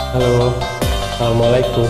Halo, Assalamualaikum.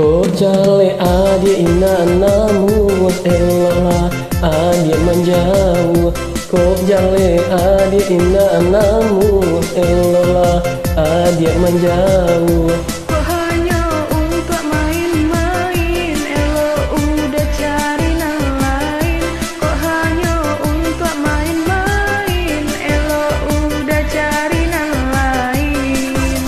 Ko jale adia ina namu elola adia menjauh. Ko jale adia ina namu elola adia menjauh. Kok hanya untuk main-main, elok udah cari yang lain. Kok hanya untuk main-main, elok udah cari yang lain.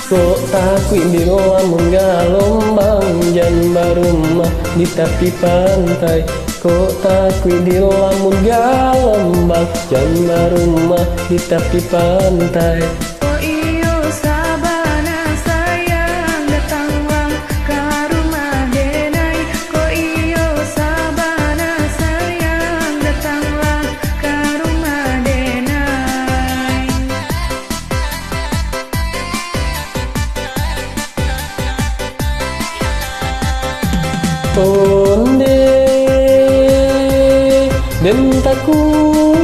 Kok takut di lamun galombang jamba rumah di tepi pantai. Kok takut di lamun galombang jamba rumah di tepi pantai. Oh iyo sabana sayang datanglah ke rumah denai. Kok iyo sabana sayang datanglah ke rumah denai. Onde dentaku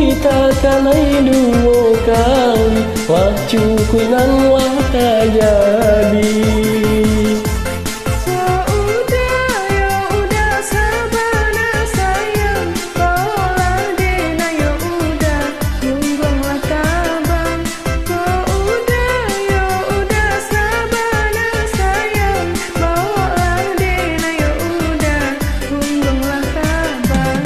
itakanai dua kali wacuku nan wata jadi. Ya udah sabana sayang bawalah dena ya udah tunggonglah tabang. Ya udah sabana sayang bawalah dena ya udah tunggonglah tabang.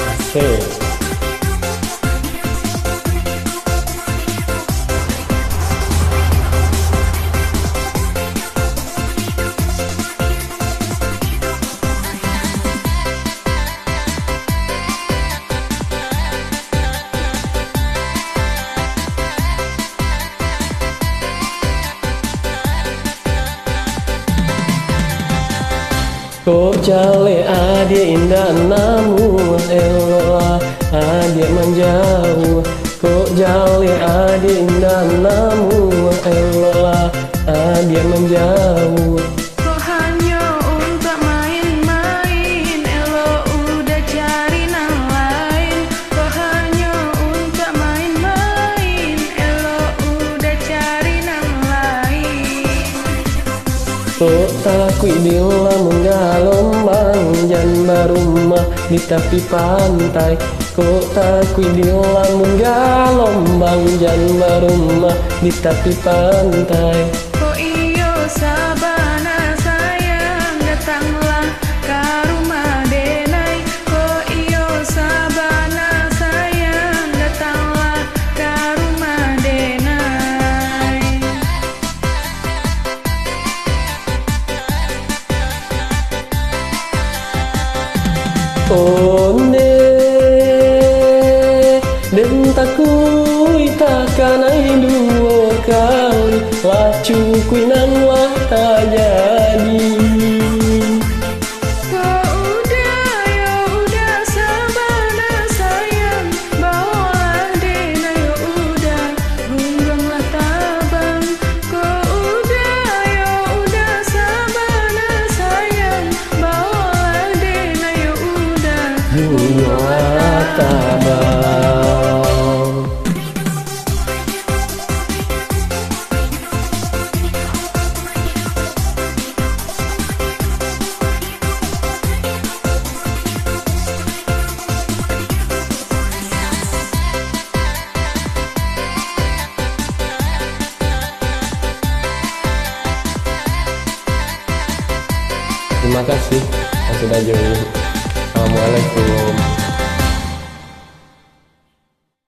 Asik. Kok jale adia indah namun elola adia menjauh. Kok jale adia indah namun elola adia menjauh. Kok hanya untuk main-main, elok udah cari yang lain. Kok hanya untuk main-main, elok udah cari yang lain. Kok takut di lamun galombang jamba rumah di tepi pantai. Kok takut di lamun galombang jamba rumah di tepi pantai. Kok iyo sabana sayang datanglah ke rumah denai. Kok iyo sabana sayang datanglah ke rumah denai. Onde dentaku itakanai dua kali wacuku nan wata jadi. Ya udah sabana sayang bawalah dena ya udah tunggonglah tabang. Ya udah sabana sayang bawalah dena ya udah Tunggonglah tabang. Terima kasih yang sudah join. Assalamualaikum.